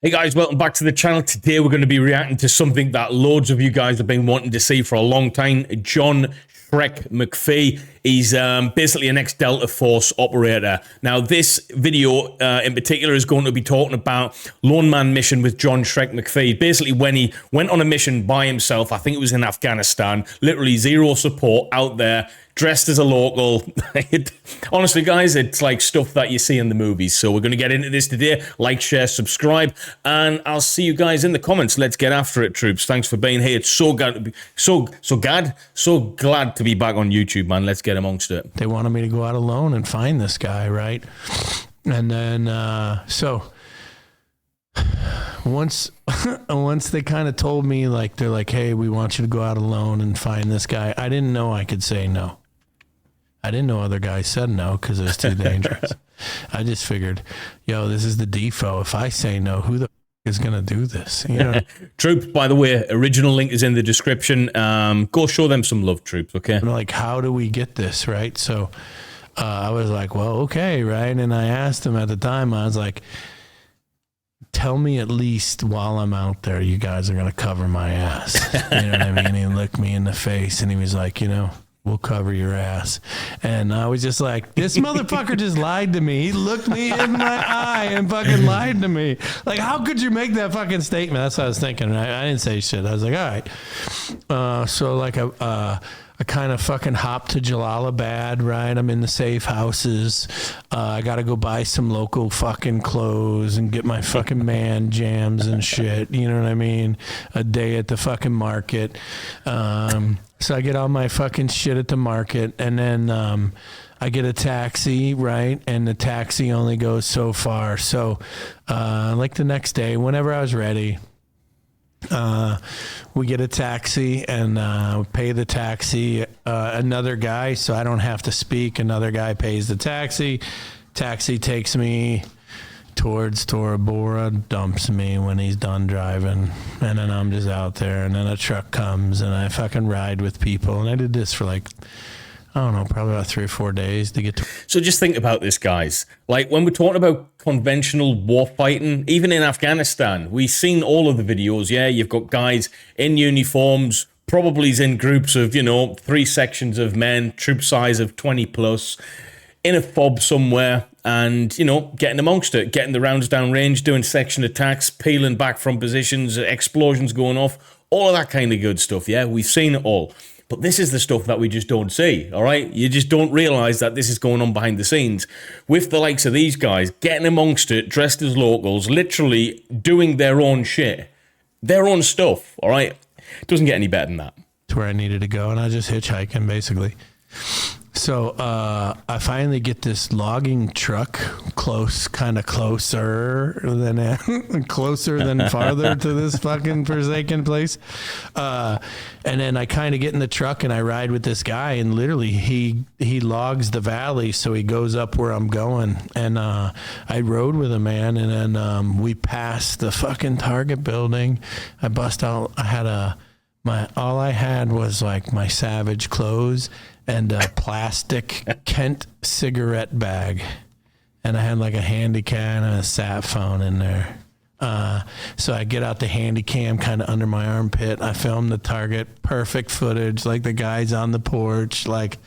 Hey guys, welcome back to the channel. Today we're going to be reacting to something that loads of you guys have been wanting to see for a long time. John Shrek McPhee. He's basically an ex-Delta Force operator. Now this video in particular is going to be talking about Lone Man Mission with John Shrek McPhee. Basically when he went on a mission by himself, I think it was in Afghanistan, literally zero support out there, dressed as a local. Honestly, guys, it's like stuff that you see in the movies. So we're going to get into this today. Like, share, subscribe, and I'll see you guys in the comments. Let's get after it, troops. Thanks for being here. It's so glad to be, so glad to be back on YouTube, man. Let's get amongst it. They wanted me to go out alone and find this guy, right? And then once they kind of told me, like, they're like, hey, we want you to go out alone and find this guy, I didn't know I could say no. I didn't know other guys said no because it was too dangerous. I just figured, yo, this is the default. If I say no, who the is going to do this? You know? Troops, by the way, original link is in the description. Go show them some love, troops, okay? Like, how do we get this, right? So I was like, well, okay, right? And I asked him at the time, I was like, tell me at least while I'm out there, you guys are going to cover my ass. You know what I mean? He looked me in the face and he was like, you know, we'll cover your ass. And I was just like, this motherfucker just lied to me. He looked me in my eye and fucking lied to me. Like, how could you make that fucking statement? That's what I was thinking. I didn't say shit. I was like, all right. So like I kind of fucking hopped to Jalalabad, right? I'm in the safe houses. I got to go buy some local fucking clothes and get my fucking man jams and shit. You know what I mean? A day at the fucking market. So I get all my fucking shit at the market, and then I get a taxi, right? And the taxi only goes so far. So like the next day, whenever I was ready, we get a taxi and pay the taxi. Another guy, so I don't have to speak. Another guy pays the taxi. Taxi takes me towards Tora Bora, dumps me when he's done driving, and then I'm just out there, and then a truck comes and I fucking ride with people. And I did this for like, I don't know, probably about 3 or 4 days to get to. So just think about this, guys. Like, when we're talking about conventional war fighting, even in Afghanistan, we've seen all of the videos. Yeah, you've got guys in uniforms, probably in groups of, you know, 3 sections of men, troop size of 20 plus, in a fob somewhere, and, you know, getting amongst it, getting the rounds down range, doing section attacks, peeling back from positions, explosions going off, all of that kind of good stuff. Yeah, we've seen it all. But this is the stuff that we just don't see, all right? You just don't realize that this is going on behind the scenes with the likes of these guys getting amongst it, dressed as locals, literally doing their own shit, their own stuff, all right? It doesn't get any better than that. To where I needed to go, and I just hitchhiking, basically. So I finally get this logging truck close, kind of closer than closer than farther to this fucking forsaken place. And then I kind of get in the truck and I ride with this guy, and literally he logs the valley, so he goes up where I'm going. And I rode with a man, and then we passed the fucking Target building. I bust out. I had all I had was like my Savage clothes and a plastic Kent cigarette bag. And I had like a handy cam and a sat phone in there. So I get out the handy cam kind of under my armpit. I filmed the target, perfect footage, like the guys on the porch, like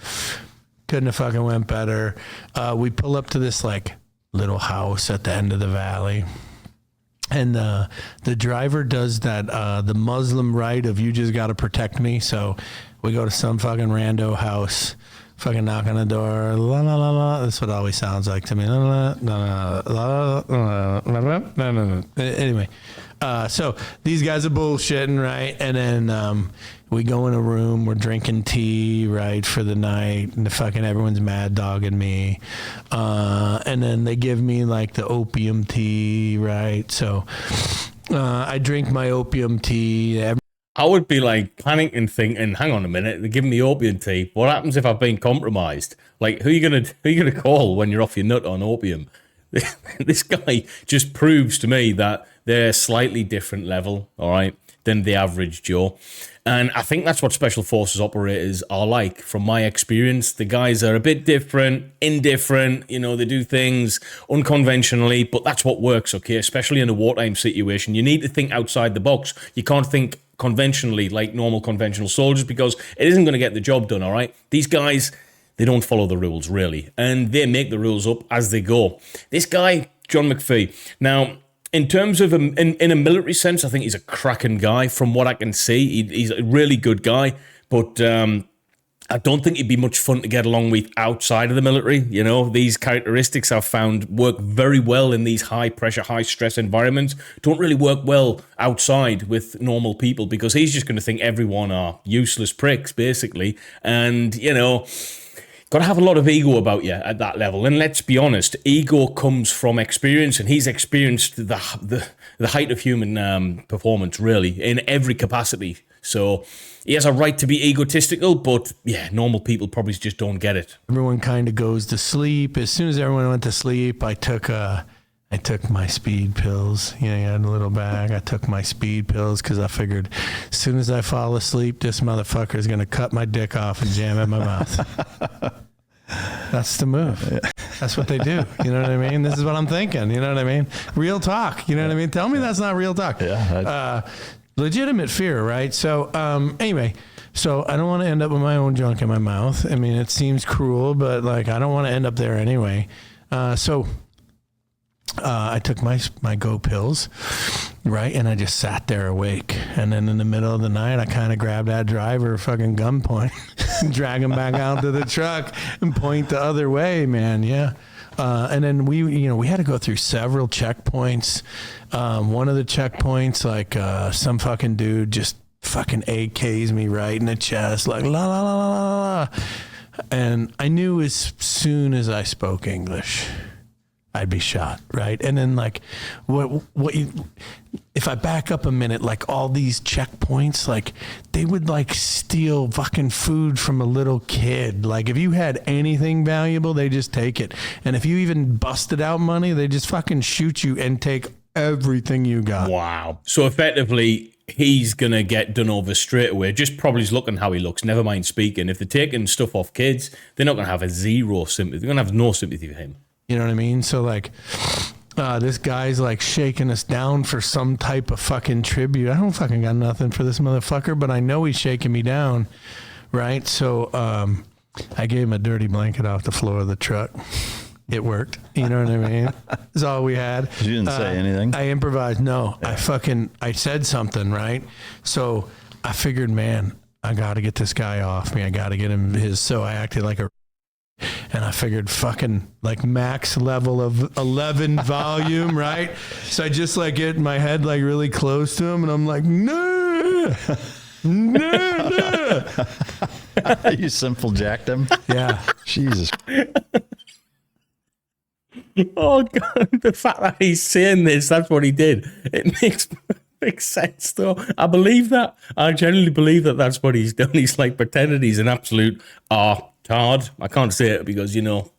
couldn't have fucking went better. We pull up to this like little house at the end of the valley. And the driver does that, the Muslim rite of you just got to protect me. So we go to some fucking rando house, fucking knock on the door. La, la, la, la. That's what it always sounds like to me. La, la, la, la, la, la, la, la. Anyway, so these guys are bullshitting, right? And then we go in a room, we're drinking tea, right, for the night, and everyone's mad dogging me. And then they give me like the opium tea, right? So I drink my opium tea. I would be like panicking, thinking, hang on a minute, they're giving me opium tea. What happens if I've been compromised? Like, who are you gonna call when you're off your nut on opium? This guy just proves to me that they're a slightly different level, all right? than the average Joe. And I think that's what special forces operators are like. From my experience, the guys are a bit different, indifferent, they do things unconventionally, but that's what works, okay? Especially in a wartime situation. You need to think outside the box. You can't think conventionally like normal conventional soldiers because it isn't going to get the job done, all right? These guys, they don't follow the rules, really, and they make the rules up as they go. This guy, John McPhee, now, in terms of, in a military sense, I think he's a cracking guy. From what I can see, he's a really good guy, but I don't think he'd be much fun to get along with outside of the military. These characteristics I've found work very well in these high-pressure, high-stress environments. Don't really work well outside with normal people because he's just going to think everyone are useless pricks, basically, and, got to have a lot of ego about you at that level. And let's be honest, ego comes from experience, and he's experienced the height of human performance, really, in every capacity. So he has a right to be egotistical, but yeah, normal people probably just don't get it. Everyone kind of goes to sleep. As soon as everyone went to sleep, I took my speed pills. I had a little bag. I took my speed pills because I figured as soon as I fall asleep, this motherfucker is going to cut my dick off and jam it in my mouth. That's the move. That's what they do. You know what I mean? This is what I'm thinking. You know what I mean? Real talk. You know what I mean? Tell me that's not real talk. Yeah. Legitimate fear, right? So anyway, so I don't want to end up with my own junk in my mouth. I mean, it seems cruel, but I don't want to end up there anyway. So I took my go pills, right? And I just sat there awake. And then in the middle of the night, I kind of grabbed that driver fucking gunpoint, drag him back out to the truck and point the other way, man. Yeah. And then we had to go through several checkpoints. One of the checkpoints, some fucking dude just fucking AKs me right in the chest, like la la la la la la. And I knew as soon as I spoke English, I'd be shot, right? And then if I back up a minute, all these checkpoints, they would steal fucking food from a little kid. If you had anything valuable, they just take it. And if you even busted out money, they just fucking shoot you and take everything you got. Wow. So effectively, he's going to get done over straight away. Just probably looking how he looks, never mind speaking. If they're taking stuff off kids, they're not going to have a zero sympathy. They're going to have no sympathy for him. You know what I mean? So this guy's shaking us down for some type of fucking tribute. I don't fucking got nothing for this motherfucker, but I know he's shaking me down, right? So I gave him a dirty blanket off the floor of the truck. It worked. You know what I mean? That's all we had. You didn't say anything? I improvised. No, yeah. I said something, right? So I figured, man, I got to get this guy off me. I got to get him his. So I acted like a. And I figured fucking max level of 11 volume, right? So I just get my head really close to him and I'm like, no. You simple jacked him? Yeah. Jesus. Oh, God. The fact that he's saying this, that's what he did. It makes perfect sense, though. I believe that. I genuinely believe that that's what he's done. He's pretending he's an absolute tard. I can't say it because,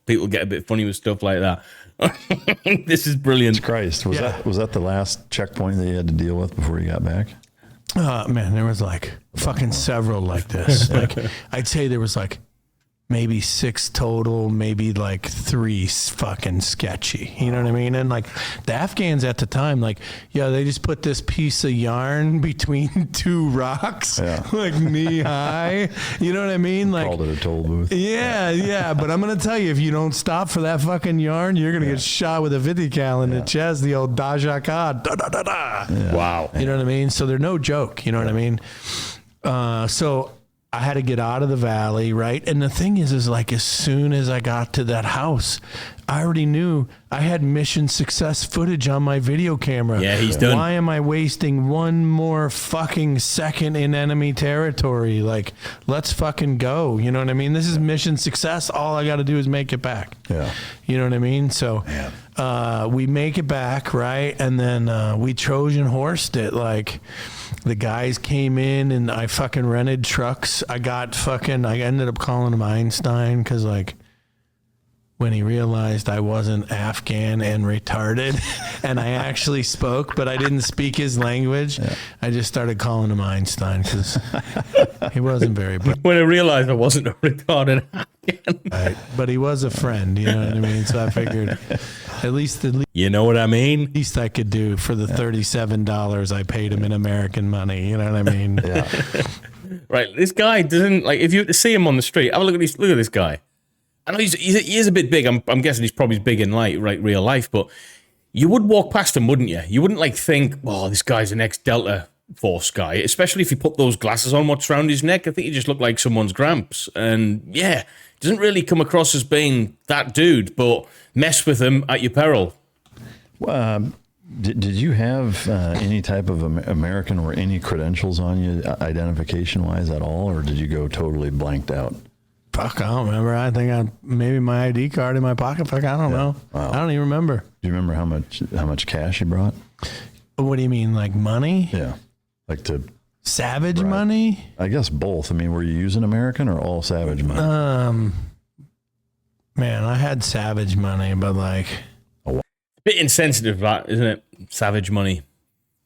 people get a bit funny with stuff like that. This is brilliant. Christ. Was that the last checkpoint that you had to deal with before you got back? Man, there was fucking several like this. I'd say there was maybe 6 total, maybe 3 fucking sketchy. You know what I mean? And the Afghans at the time, they just put this piece of yarn between 2 rocks, knee high. You know what I mean? Called it a toll booth. Yeah. But I'm gonna tell you, if you don't stop for that fucking yarn, you're gonna get shot with a Vidical in the chest. The old Dajaka. Da da da da. Yeah. Wow. You know what I mean? So they're no joke. You know what I mean? So I had to get out of the valley, right? And the thing is as soon as I got to that house, I already knew I had mission success footage on my video camera. Yeah, he's done. Why am I wasting one more fucking second in enemy territory? Let's fucking go. You know what I mean? This is mission success. All I got to do is make it back. Yeah. You know what I mean? So we make it back, right? And then we Trojan horsed it. The guys came in and I fucking rented trucks. I ended up calling them Einstein because when he realized I wasn't Afghan and retarded and I actually spoke, but I didn't speak his language. Yeah. I just started calling him Einstein because he wasn't very bright. When I realized I wasn't a retarded Afghan. Right. But he was a friend, you know what I mean? So I figured at least you know what I mean? Least I could do for the $37 I paid him in American money. You know what I mean? Yeah. Right. This guy doesn't, like, if you were to see him on the street, have a look at this guy. I know he is a bit big. I'm guessing he's probably big in real life, but you would walk past him, wouldn't you? You wouldn't think, oh, this guy's an ex-Delta Force guy, especially if you put those glasses on what's around his neck. I think he just looked like someone's gramps. And yeah, doesn't really come across as being that dude, but mess with him at your peril. Did you have any type of American or any credentials on you identification-wise at all, or did you go totally blanked out? Fuck, I don't remember. I think maybe my ID card in my pocket. Fuck, I don't know. Wow. I don't even remember. Do you remember how much cash you brought? What do you mean, like money? Yeah, like to Savage money? I guess both. I mean, were you using American or all Savage money? Man, I had Savage money, but like a bit insensitive, that isn't it? Savage money.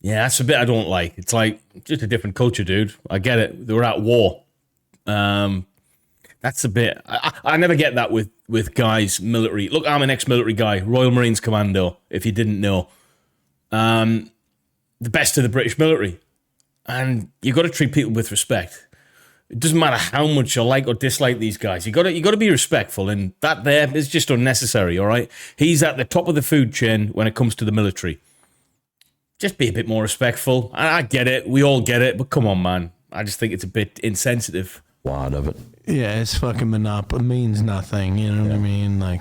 Yeah, that's a bit I don't like. It's like just a different culture, dude. I get it. They were at war. That's a bit. I never get that with guys military. Look, I'm an ex-military guy, Royal Marines Commando. If you didn't know, the best of the British military, and you got to treat people with respect. It doesn't matter how much you like or dislike these guys. You got to be respectful, and that there is just unnecessary. All right, he's at the top of the food chain when it comes to the military. Just be a bit more respectful. I get it. We all get it, but come on, man. I just think it's a bit insensitive. Lot of it. Yeah, it's fucking monopoly. It means nothing. You know what I mean? Like,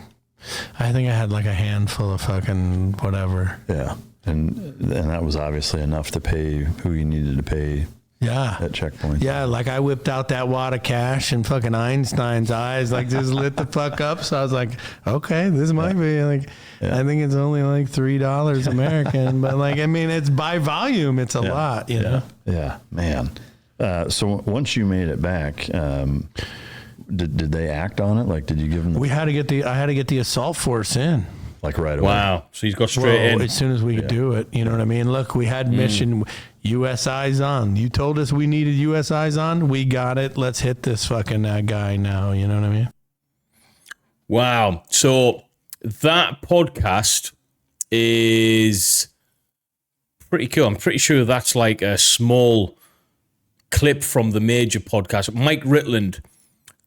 I think I had like a handful of fucking whatever. Yeah, and that was obviously enough to pay who you needed to pay. Yeah. At checkpoint. Yeah, like I whipped out that wad of cash and fucking Einstein's eyes like just lit the fuck up. So I was like, okay, this might be like, I think it's only like $3 American, but like, I mean, it's by volume, it's a lot, you know? Yeah, man. So once you made it back, did they act on it? Like, did you give them? I had to get the assault force in. Like right away. Wow. So he's got straight in. As soon as we could do it. You know what I mean? Look, we had mission U.S. eyes on. You told us we needed U.S. eyes on. We got it. Let's hit this fucking guy now. You know what I mean? Wow. So that podcast is pretty cool. I'm pretty sure that's like a small clip from the major podcast. Mike Ritland.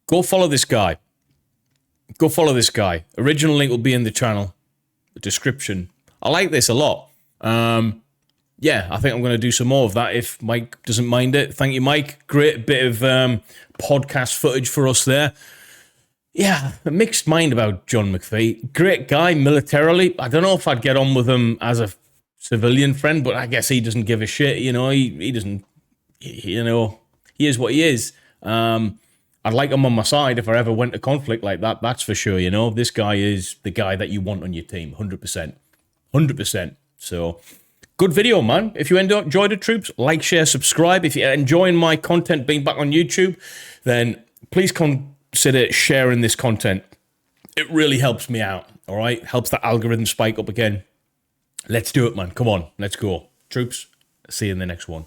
Go follow this guy. Original link will be in the channel description. I like this a lot. Yeah, I think I'm going to do some more of that if Mike doesn't mind it. Thank you, Mike. Great bit of podcast footage for us there. Yeah, a mixed mind about John McPhee. Great guy militarily. I don't know if I'd get on with him as a civilian friend, but I guess he doesn't give a shit. You know, he doesn't, you know, he is what he is. I'd like him on my side if I ever went to conflict like that. That's for sure. You know, this guy is the guy that you want on your team. 100%. So good video, man. If you enjoyed it, troops, like, share, subscribe. If you're enjoying my content being back on YouTube, then please consider sharing this content. It really helps me out. All right. Helps the algorithm spike up again. Let's do it, man. Come on. Let's go. Troops, see you in the next one.